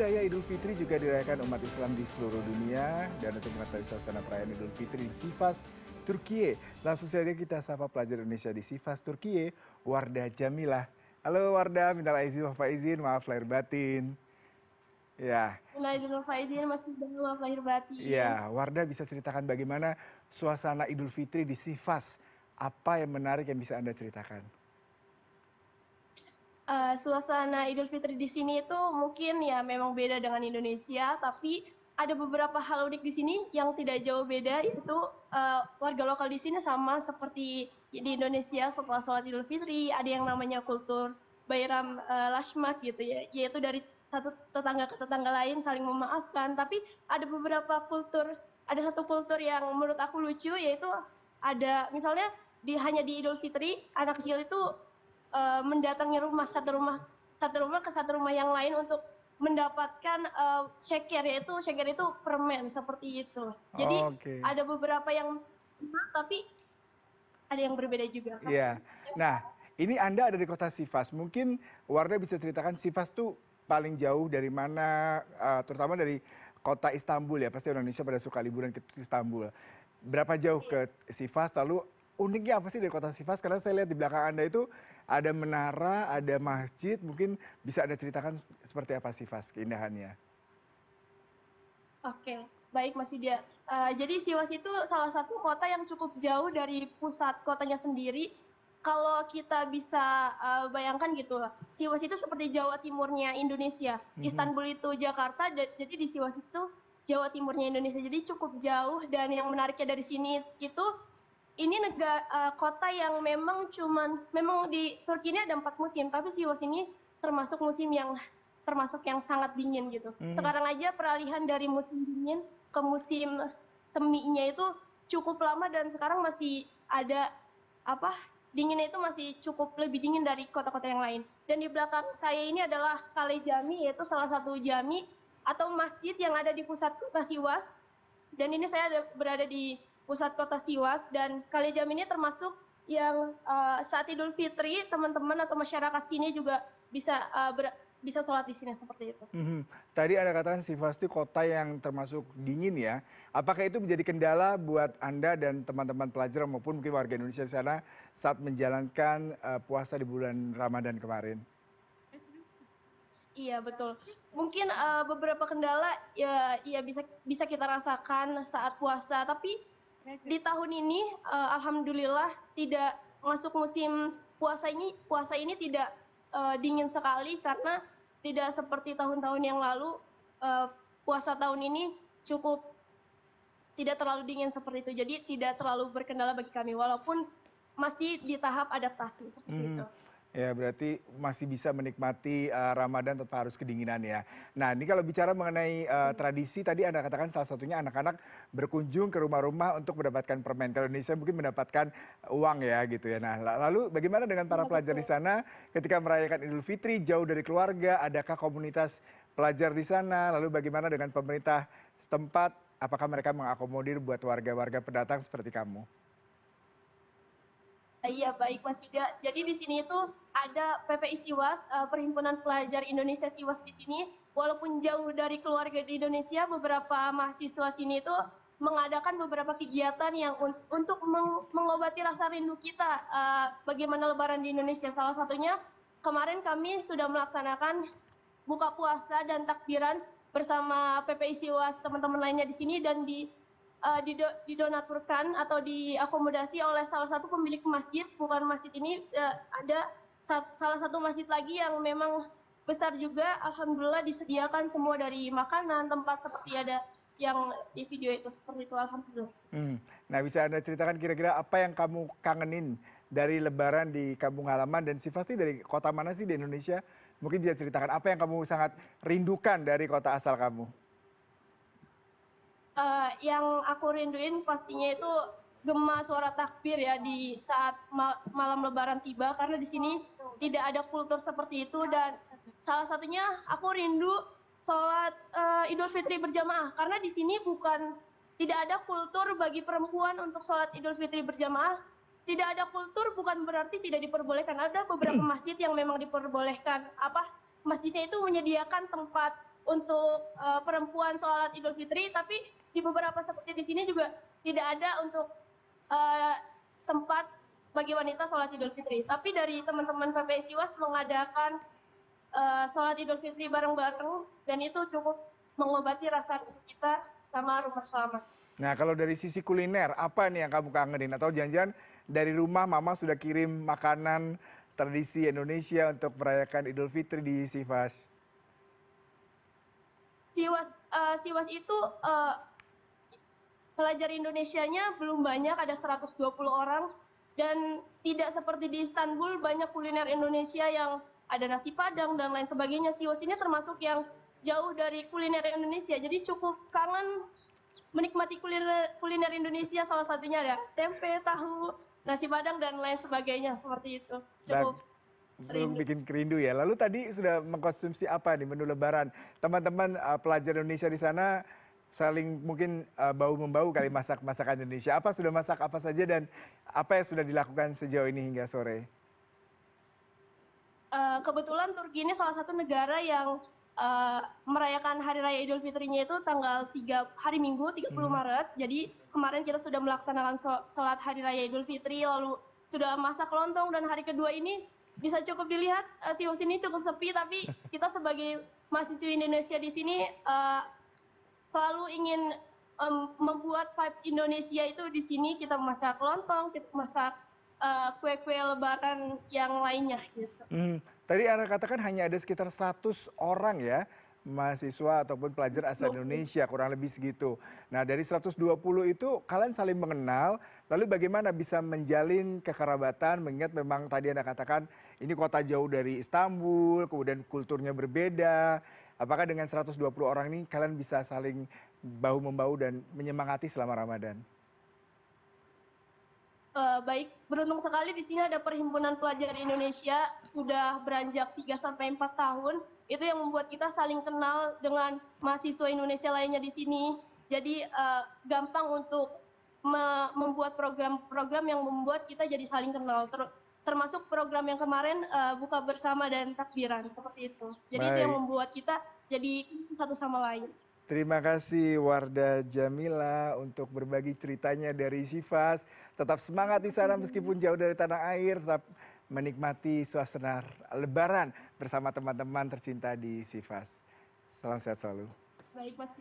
Raya Idul Fitri juga dirayakan umat Islam di seluruh dunia dan untuk mengetahui suasana perayaan Idul Fitri di Sivas, Turkiye. Langsung saja kita sapa pelajar Indonesia di Sivas, Turkiye, Wardah Jamilah. Halo Wardah, minta izin, maaf lahir batin. Ya, Mulai dulu Faizin masih bawa lahir batin. ya, Wardah bisa ceritakan bagaimana suasana Idul Fitri di Sivas? Apa yang menarik yang bisa Anda ceritakan? Suasana Idul Fitri di sini itu mungkin ya memang beda dengan Indonesia, tapi ada beberapa hal unik di sini yang tidak jauh beda, yaitu warga lokal di sini sama seperti di Indonesia setelah sholat Idul Fitri, ada yang namanya kultur Bayram Lashmak gitu ya, yaitu dari satu tetangga ke tetangga lain saling memaafkan, tapi ada beberapa kultur, ada satu kultur yang menurut aku lucu, yaitu ada misalnya hanya di Idul Fitri, anak kecil itu mendatangi rumah ke satu rumah yang lain untuk mendapatkan sheker, yaitu sheker itu permen seperti itu. Jadi Oke. ada beberapa yang sama, tapi ada yang berbeda juga. Iya. Nah, ini Anda ada di kota Sivas. Mungkin Wardah bisa ceritakan Sivas tuh paling jauh dari mana, terutama dari kota Istanbul ya. Pasti Indonesia pada suka liburan ke Istanbul. Berapa jauh ke Sivas? Lalu uniknya apa sih dari kota Sivas? Karena saya lihat di belakang Anda itu ada menara, ada masjid. Mungkin bisa Anda ceritakan seperti apa Sivas keindahannya? Oke, baik Mas Yuda. Jadi Siwas itu salah satu kota yang cukup jauh dari pusat kotanya sendiri. Kalau kita bisa bayangkan gitu, Siwas itu seperti Jawa Timurnya Indonesia. Mhm. Istanbul itu Jakarta, jadi di Siwas itu Jawa Timurnya Indonesia. Jadi cukup jauh, dan yang menariknya dari sini itu ini kota yang memang di Turki ini ada 4 musim, tapi Siwas ini termasuk yang sangat dingin gitu. Mhm. Sekarang aja peralihan dari musim dingin ke musim seminya itu cukup lama, dan sekarang masih ada apa dinginnya itu masih cukup lebih dingin dari kota-kota yang lain. Dan di belakang saya ini adalah Kale Jami, yaitu salah satu jami atau masjid yang ada di pusat kota Siwas, dan ini saya berada di pusat kota Siwas, dan Kalijam ini termasuk yang saat Idul Fitri teman-teman atau masyarakat sini juga bisa sholat di sini seperti itu. Mhm. Tadi Anda katakan Sivas itu kota yang termasuk dingin ya. Apakah itu menjadi kendala buat Anda dan teman-teman pelajar maupun mungkin warga Indonesia di sana saat menjalankan puasa di bulan Ramadan kemarin? Iya betul. Mungkin beberapa kendala ya bisa bisa kita rasakan saat puasa, tapi di tahun ini alhamdulillah tidak masuk musim puasa ini tidak dingin sekali, karena tidak seperti tahun-tahun yang lalu. eh, Puasa tahun ini cukup tidak terlalu dingin seperti itu. Jadi tidak terlalu berkendala bagi kami, walaupun masih di tahap adaptasi seperti Mhm. itu. Ya, berarti masih bisa menikmati Ramadan tanpa harus kedinginan ya. Nah, ini kalau bicara mengenai tradisi tadi Anda katakan salah satunya anak-anak berkunjung ke rumah-rumah untuk mendapatkan permen. Kalau Indonesia mungkin mendapatkan uang ya gitu ya. Nah, lalu bagaimana dengan para Iya pelajar betul. di sana ketika merayakan Idul Fitri jauh dari keluarga? Adakah komunitas pelajar di sana? Lalu bagaimana dengan pemerintah setempat? Apakah mereka mengakomodir buat warga-warga pendatang seperti kamu? Iya baik Mas Yuda. Jadi di sini itu ada PPI Siwas, Perhimpunan Pelajar Indonesia Siwas di sini. Walaupun jauh dari keluarga di Indonesia, beberapa mahasiswa sini itu mengadakan beberapa kegiatan yang untuk mengobati rasa rindu kita, bagaimana Lebaran di Indonesia. Salah satunya kemarin kami sudah melaksanakan buka puasa dan takbiran bersama PPI Siwas teman-teman lainnya di sini, dan didonaturkan atau diakomodasi oleh salah satu pemilik masjid. Bukan masjid ini, ada salah satu masjid lagi yang memang besar juga, alhamdulillah disediakan semua dari makanan, tempat seperti ada yang di video itu, seperti itu alhamdulillah. Nah, bisa Anda ceritakan kira-kira apa yang kamu kangenin dari Lebaran di kampung halaman dan sih pasti dari kota mana sih di Indonesia? Mungkin bisa ceritakan apa yang kamu sangat rindukan dari kota asal kamu? Yang aku rinduin pastinya itu gema suara takbir ya di saat malam Lebaran tiba, karena di sini tidak ada kultur seperti itu. Dan salah satunya aku rindu sholat Idul Fitri berjamaah, karena di sini tidak ada kultur bagi perempuan untuk sholat Idul Fitri berjamaah. Tidak ada kultur bukan berarti tidak diperbolehkan. Ada beberapa masjid yang memang diperbolehkan. Masjidnya itu menyediakan tempat untuk perempuan sholat Idul Fitri, tapi di beberapa seperti di sini juga tidak ada untuk eh, tempat bagi wanita sholat Idul Fitri. Tapi dari teman-teman PPI Siwas mengadakan sholat Idul Fitri bareng-bareng dan itu cukup mengobati rasa rindu kita sama rumah selamat. Nah, kalau dari sisi kuliner, apa nih yang kamu kangenin? Atau jangan-jangan dari rumah mama sudah kirim makanan tradisi Indonesia untuk merayakan Idul Fitri di Sivas? Siwas itu pelajar Indonesianya belum banyak, ada 120 orang, dan tidak seperti di Istanbul banyak kuliner Indonesia yang ada nasi Padang dan lain sebagainya. Siwas ini termasuk yang jauh dari kuliner Indonesia, jadi cukup kangen menikmati kuliner Indonesia, salah satunya ada tempe, tahu, nasi Padang dan lain sebagainya seperti itu. Bag Cukup rindu. bikin kerindu ya. Lalu tadi sudah mengkonsumsi apa nih menu Lebaran? Teman-teman pelajar Indonesia di sana saling mungkin bau-membau kali masak masakan Indonesia. Apa sudah masak apa saja dan apa yang sudah dilakukan sejauh ini hingga sore? Kebetulan Turki ini salah satu negara yang merayakan Hari Raya Idul Fitrinya itu tanggal 3 hari Minggu 30 Mhm. Maret. Jadi kemarin kita sudah melaksanakan sholat Hari Raya Idul Fitri, lalu sudah masak lontong dan hari kedua ini bisa cukup dilihat Sius ini cukup sepi, tapi kita sebagai mahasiswa Indonesia di sini selalu ingin membuat vibes Indonesia itu di sini. Kita masak lontong, kita masak kue-kue Lebaran yang lainnya gitu. Tadi Anda katakan hanya ada sekitar 100 orang ya, mahasiswa ataupun pelajar asal Indonesia, kurang lebih segitu. Nah, dari 120 itu kalian saling mengenal, lalu bagaimana bisa menjalin kekerabatan, mengingat memang tadi Anda katakan ini kota jauh dari Istanbul, kemudian kulturnya berbeda. Apakah dengan 120 orang ini kalian bisa saling bahu-membahu dan menyemangati selama Ramadan? Baik, beruntung sekali di sini ada Perhimpunan Pelajar Indonesia, sudah beranjak 3 sampai 4 tahun. Itu yang membuat kita saling kenal dengan mahasiswa Indonesia lainnya di sini. Jadi gampang untuk membuat program-program yang membuat kita jadi saling kenal. Termasuk program yang kemarin buka bersama dan takbiran seperti itu. Jadi itu yang Baik. membuat kita jadi satu sama lain. Terima kasih Wardah Jamila untuk berbagi ceritanya dari Sivas. Tetap semangat di sana meskipun jauh dari tanah air, tetap menikmati suasana Lebaran bersama teman-teman tercinta di Sivas. Salam sehat selalu. Baik, Mas.